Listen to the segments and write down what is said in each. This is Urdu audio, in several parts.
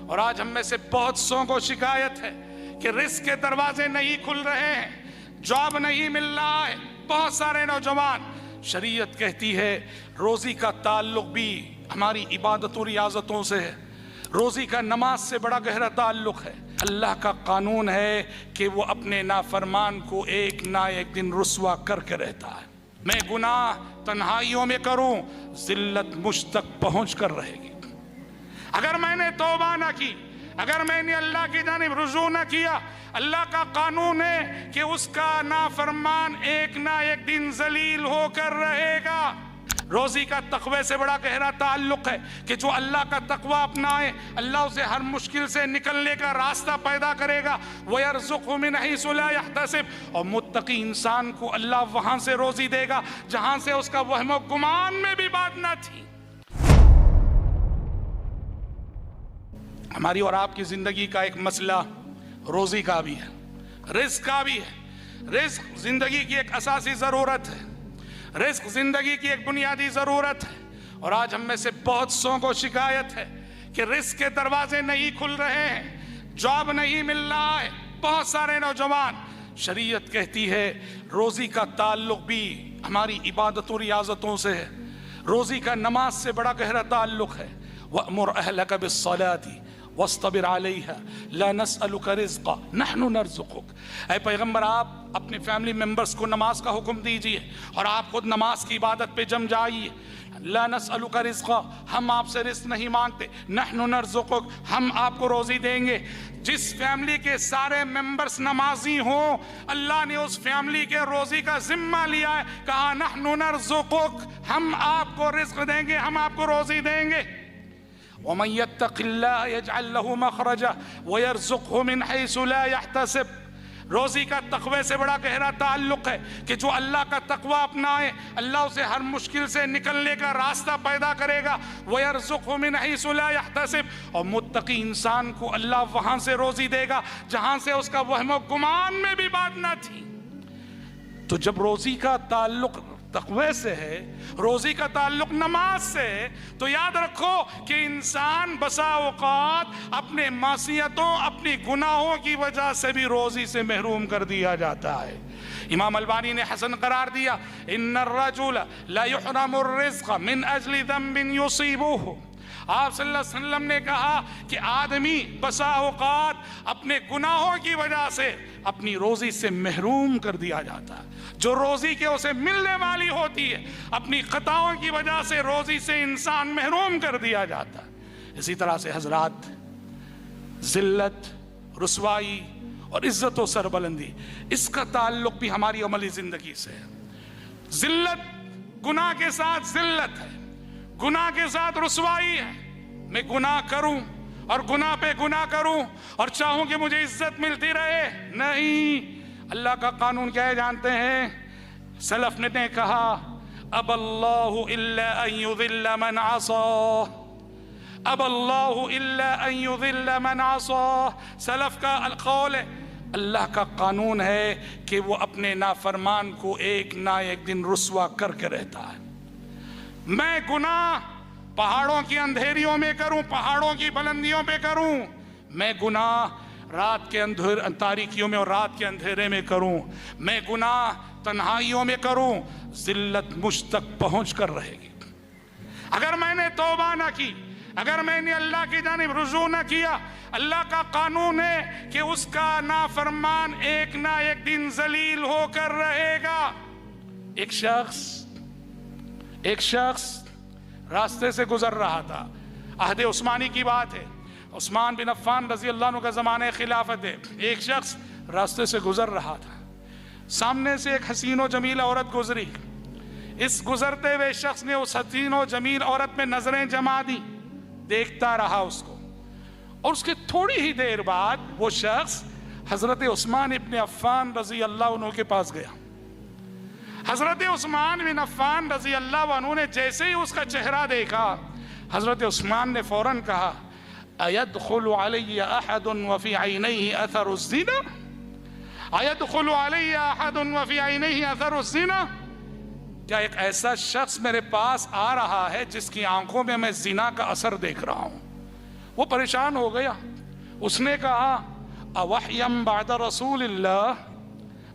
اور آج ہم میں سے بہت سو کو شکایت ہے کہ رزق کے دروازے نہیں کھل رہے ہیں، جاب نہیں مل رہا ہے۔ بہت سارے نوجوان، شریعت کہتی ہے روزی کا تعلق بھی ہماری عبادت و ریاضتوں سے ہے، روزی کا نماز سے بڑا گہرا تعلق ہے۔ اللہ کا قانون ہے کہ وہ اپنے نافرمان کو ایک نہ ایک دن رسوا کر کے رہتا ہے۔ میں گناہ تنہائیوں میں کروں، ذلت مجھ تک پہنچ کر رہے گی۔ اگر میں نے توبہ نہ کی، اگر میں نے اللہ کی جانب رجوع نہ کیا، اللہ کا قانون ہے کہ اس کا نافرمان ایک نہ ایک دن ذلیل ہو کر رہے گا۔ روزی کا تقوی سے بڑا گہرا تعلق ہے کہ جو اللہ کا تقوی اپنائے، اللہ اسے ہر مشکل سے نکلنے کا راستہ پیدا کرے گا۔ وَيَرْزُقْهُ مِنْ حَيْثُ لَا يَحْتَسِبُ، اور متقی انسان کو اللہ وہاں سے روزی دے گا جہاں سے اس کا وہم و گمان میں بھی بات نہ تھی۔ ہماری اور آپ کی زندگی کا ایک مسئلہ روزی کا بھی ہے، رزق کا بھی ہے۔ رزق زندگی کی ایک اساسی ضرورت ہے، رزق زندگی کی ایک بنیادی ضرورت ہے، اور آج ہم میں سے بہت سو کو شکایت ہے کہ رزق کے دروازے نہیں کھل رہے ہیں، جاب نہیں مل رہا ہے۔ بہت سارے نوجوان، شریعت کہتی ہے روزی کا تعلق بھی ہماری عبادت و ریاضتوں سے ہے، روزی کا نماز سے بڑا گہرا تعلق ہے۔ وَأْمُرْ أَهْلَكَ بِالصَّلَاةِ وَاسْتَبِرْ عَلَيْهَا لَا نَسْأَلُكَ رِزْقًا نَحْنُ نَرْزُقُكَ۔ اے پیغمبر، آپ اپنے فیملی ممبرز کو نماز کا حکم دیجئے اور آپ خود نماز کی عبادت پہ جم جائیے۔ لا نسألک رزقا، ہم آپ سے رزق نہیں مانگتے، نحن نرزقک، ہم آپ کو روزی دیں گے۔ جس فیملی کے سارے ممبرز نمازی ہوں، اللہ نے اس فیملی کے روزی کا ذمہ لیا ہے، کہا نحن نرزقک، ہم آپ کو رزق دیں گے، ہم آپ کو روزی دیں گے۔ وَمَن يَتَّقِ اللَّهَ يَجْعَلْ لَهُ مَخْرَجًا وَيَرْزُقْهُ مِنْ حَيْثُ لَا يَحْتَسِبُ۔ روزی کا تقوی سے بڑا گہرا تعلق ہے کہ جو اللہ کا تقوی اپنائے، اللہ اسے ہر مشکل سے نکلنے کا راستہ پیدا کرے گا۔ وَيَرْزُقْهُ مِنْ حَيْثُ لَا يَحْتَسِبُ، اور متقی انسان کو اللہ وہاں سے روزی دے گا جہاں سے اس کا وہم و گمان میں بھی بات نہ تھی۔ تو جب روزی کا تعلق تقوی سے ہے، روزی کا تعلق نماز سے ہے، تو یاد رکھو کہ انسان بسا اوقات اپنے معصیتوں، اپنی گناہوں کی وجہ سے بھی روزی سے محروم کر دیا جاتا ہے۔ امام البانی نے حسن قرار دیا، ان الرجل لا يحرم الرزق من اجل ذنب يصيبه۔ آپ صلی اللہ علیہ وسلم نے کہا کہ آدمی بسا اوقات اپنے گناہوں کی وجہ سے اپنی روزی سے محروم کر دیا جاتا ہے۔ جو روزی کے اسے ملنے والی ہوتی ہے، اپنی خطاؤں کی وجہ سے روزی سے انسان محروم کر دیا جاتا ہے۔ اسی طرح سے حضرات، ذلت، رسوائی اور عزت و سربلندی، اس کا تعلق بھی ہماری عملی زندگی سے ہے۔ ذلت، گناہ کے ساتھ ذلت ہے، گناہ کے ساتھ رسوائی ہے۔ میں گناہ کروں اور گناہ پہ گناہ کروں اور چاہوں کہ مجھے عزت ملتی رہے، نہیں۔ اللہ کا قانون کیا ہے جانتے ہیں؟ سلف نے کہا اب اللہ الا ان یذل من عصا، اب اللہ الا ان یذل من عصا۔ سلف کا القول ہے، اللہ کا قانون ہے کہ وہ اپنے نافرمان کو ایک نہ ایک دن رسوا کر کے رہتا ہے۔ میں گناہ پہاڑوں کی اندھیریوں میں کروں، پہاڑوں کی بلندیوں پہ کروں، میں گناہ رات کے تاریکیوں میں اور رات کے اندھیرے میں کروں، میں گناہ تنہائیوں میں کروں، ذلت مجھ تک پہنچ کر رہے گی۔ اگر میں نے توبہ نہ کی، اگر میں نے اللہ کی جانب رجوع نہ کیا، اللہ کا قانون ہے کہ اس کا نافرمان ایک نہ ایک دن ذلیل ہو کر رہے گا۔ ایک شخص راستے سے گزر رہا تھا، عہد عثمانی کی بات ہے، عثمان بن عفان رضی اللہ عنہ کا زمانہ خلافت ہے۔ ایک شخص راستے سے گزر رہا تھا، سامنے سے ایک حسین و جمیل عورت گزری۔ اس گزرتے ہوئے شخص نے اس حسین و جمیل عورت میں نظریں جما دی، دیکھتا رہا اس کو، اور اس کے تھوڑی ہی دیر بعد وہ شخص حضرت عثمان ابن عفان رضی اللہ عنہ کے پاس گیا۔ حضرت عثمان بن عفان رضی اللہ عنہ نے جیسے ہی اس کا چہرہ دیکھا، حضرت عثمان نے فوراً کہا اَيَدْخُلُ عَلَيَّ أَحَدٌ وَفِي عَيْنَيْهِ أَثَرُ الزِّنَا، اَيَدْخُلُ عَلَيَّ أَحَدٌ وَفِي عَيْنَيْهِ أَثَرُ الزِّنَا، کیا ایک ایسا شخص میرے پاس آ رہا ہے جس کی آنکھوں میں زنا کا اثر دیکھ رہا ہوں؟ وہ پریشان ہو گیا. اس نے کہا اوحیم بعد رسول اللہ،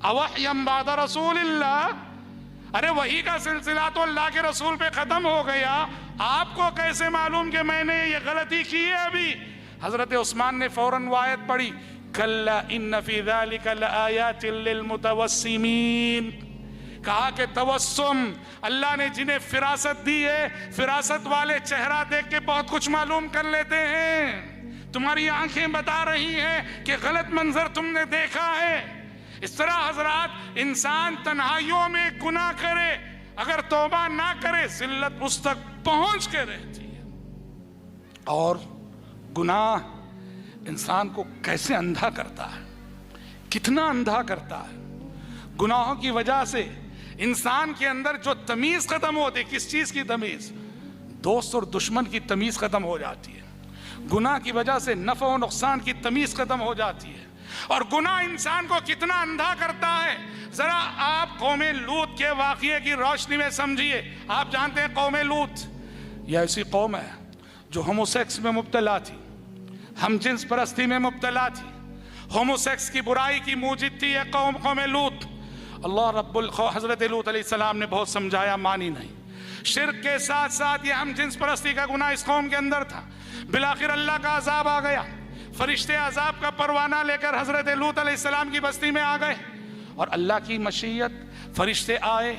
اوحیم بعد رسول اللہ، ارے وحی کا سلسلہ تو اللہ کے رسول پہ ختم ہو گیا، آپ کو کیسے معلوم کہ میں نے یہ غلطی کی ہے ابھی؟ حضرت عثمان نے فوراً وہ آیت پڑھی کلا ان فی ذلک لآیات للمتوسمین. کہا کہ توسم، اللہ نے جنہیں فراست دی ہے، فراست والے چہرہ دیکھ کے بہت کچھ معلوم کر لیتے ہیں. تمہاری آنکھیں بتا رہی ہیں کہ غلط منظر تم نے دیکھا ہے. اس طرح حضرات انسان تنہائیوں میں گناہ کرے، اگر توبہ نہ کرے ذلت اس تک پہنچ کے رہتی ہے. اور گناہ انسان کو کیسے اندھا کرتا ہے، کتنا اندھا کرتا ہے. گناہوں کی وجہ سے انسان کے اندر جو تمیز ختم ہوتی ہے، کس چیز کی تمیز؟ دوست اور دشمن کی تمیز ختم ہو جاتی ہے. گناہ کی وجہ سے نفع و نقصان کی تمیز ختم ہو جاتی ہے. اور گناہ انسان کو کتنا اندھا کرتا ہے، ذرا آپ قوم لوط کے واقعے کی روشنی میں سمجھیے. آپ جانتے ہیں قوم لوط یہ ایسی قوم ہے جو ہومو سیکس میں مبتلا تھی، ہم جنس پرستی میں مبتلا تھی، ہومو سیکس کی برائی کی موجد تھی یہ قوم لوط. اللہ حضرت لوط علیہ السلام نے بہت سمجھایا، مانی نہیں. شرک کے ساتھ ساتھ یہ ہم جنس پرستی کا گناہ اس قوم کے اندر تھا. بالآخر اللہ کا عذاب آ گیا. فرشتے عذاب کا پروانہ لے کر حضرت لوط علیہ السلام کی بستی میں آ گئے. اور اللہ کی مشیت، فرشتے آئے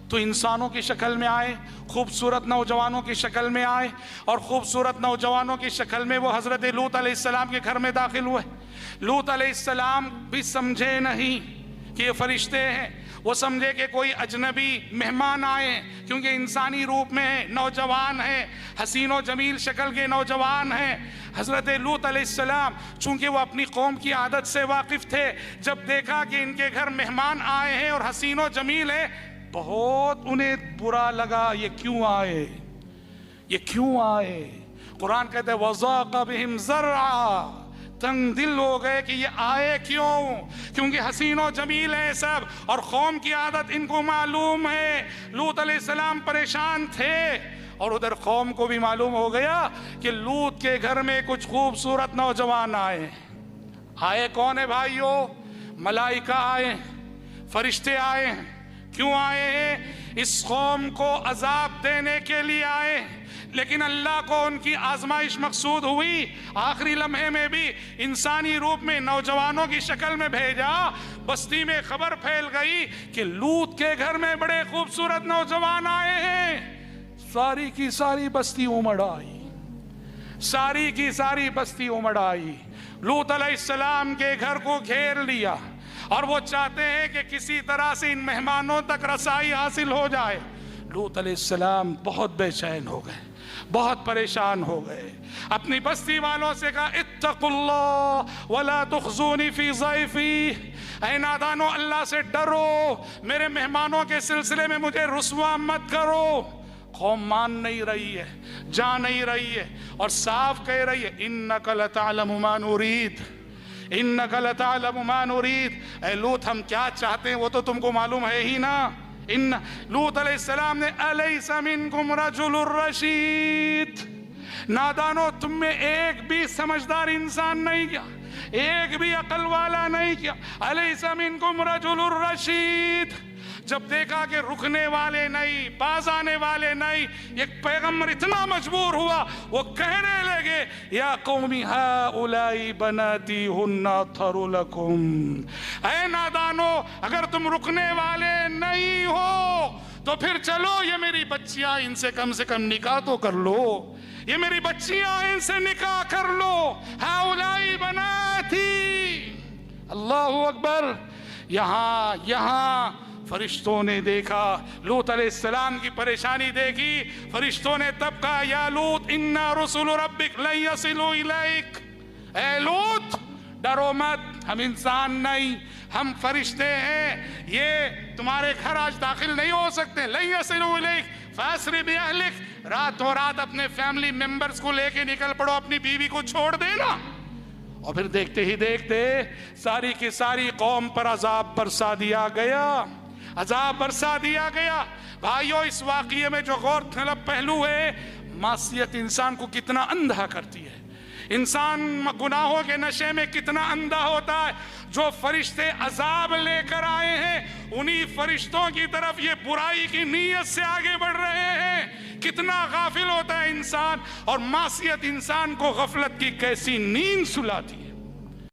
تو انسانوں کی شکل میں آئے، خوبصورت نوجوانوں کی شکل میں آئے، اور خوبصورت نوجوانوں کی شکل میں وہ حضرت لوط علیہ السلام کے گھر میں داخل ہوئے. لوط علیہ السلام بھی سمجھے نہیں کہ یہ فرشتے ہیں، وہ سمجھے کہ کوئی اجنبی مہمان آئے ہیں، کیونکہ انسانی روپ میں ہیں، نوجوان ہیں، حسین و جمیل شکل کے نوجوان ہیں. حضرت لوط علیہ السلام چونکہ وہ اپنی قوم کی عادت سے واقف تھے، جب دیکھا کہ ان کے گھر مہمان آئے ہیں اور حسین و جمیل ہیں، بہت انہیں برا لگا. یہ کیوں آئے، یہ کیوں آئے؟ قرآن کہتے ہیں وَضَاقَ بِهِمْ زَرْعًا، تنگ دل ہو گئے کہ یہ آئے کیوں؟ کیونکہ حسین و جمیل ہیں سب، اور قوم کی عادت ان کو معلوم ہے. لوط علیہ السلام پریشان تھے، اور ادھر قوم کو بھی معلوم ہو گیا کہ لوط کے گھر میں کچھ خوبصورت نوجوان آئے. آئے کون ہے بھائیو؟ ملائکہ آئے، فرشتے آئے. کیوں آئے ہیں؟ اس قوم کو عذاب دینے کے لیے آئے. لیکن اللہ کو ان کی آزمائش مقصود ہوئی، آخری لمحے میں بھی انسانی روپ میں نوجوانوں کی شکل میں بھیجا. بستی میں خبر پھیل گئی کہ لوط کے گھر میں بڑے خوبصورت نوجوان آئے ہیں. ساری کی ساری بستی امڑ آئی، ساری کی ساری بستی امڑ آئی. لوط علیہ السلام کے گھر کو گھیر لیا، اور وہ چاہتے ہیں کہ کسی طرح سے ان مہمانوں تک رسائی حاصل ہو جائے. لوط علیہ السلام بہت بے چین ہو گئے، بہت پریشان ہو گئے. اپنی بستی والوں سے کہا اتقوا اللہ ولا تخزونی فی ضیفی، اے نادانو اللہ سے ڈرو، میرے مہمانوں کے سلسلے میں مجھے رسوا مت کرو. قوم مان نہیں رہی ہے، جان نہیں رہی ہے، اور صاف کہہ رہی ہے انک لتعلم ما نرید، انک لتعلم ما نرید. اے لوط ہم کیا چاہتے ہیں وہ تو تم کو معلوم ہے ہی نا. لوط علیہ السلام نے الیس منکم رجل رشید، نادانو تم میں ایک بھی سمجھدار انسان نہیں کیا، ایک بھی عقل والا نہیں کیا. الیس منکم رجل رشید. جب دیکھا کہ رکنے والے نہیں، باز آنے والے نہیں، ایک پیغمبر اتنا مجبور ہوا، وہ کہنے لگے یا قومی ہؤلاء بناتی ہن اطہر لکم. اے نادانو اگر تم رکنے والے نہیں ہو تو پھر چلو یہ میری بچیاں، ان سے کم نکاح تو کر لو، یہ میری بچیاں ان سے نکاح کر لو. ہؤلاء بناتی. اللہ اکبر. یہاں فرشتوں نے دیکھا، لوط علیہ السلام کی پریشانی دیکھی. فرشتوں نے تب کہا یا لوط انا رسول ربک لن یصلوا الیک. اے لوط ڈرو مت، ہم انسان نہیں، ہم فرشتے ہیں، یہ تمہارے گھر آج داخل نہیں ہو سکتے. لن یصلوا الیک فاسر باہلک. راتوں رات اپنے فیملی ممبرز کو لے کے نکل پڑو، اپنی بیوی کو چھوڑ دینا. اور پھر دیکھتے ہی دیکھتے ساری کی ساری قوم پر عذاب برسا دیا گیا، عذاب برسا دیا گیا. بھائیو اس واقعے میں جو غور طلب پہلو ہے، معصیت انسان کو کتنا اندھا کرتی ہے. انسان گناہوں کے نشے میں کتنا اندھا ہوتا ہے. جو فرشتے عذاب لے کر آئے ہیں انہی فرشتوں کی طرف یہ برائی کی نیت سے آگے بڑھ رہے ہیں. کتنا غافل ہوتا ہے انسان, اور معصیت انسان کو غفلت کی کیسی نیند سلاتی ہے.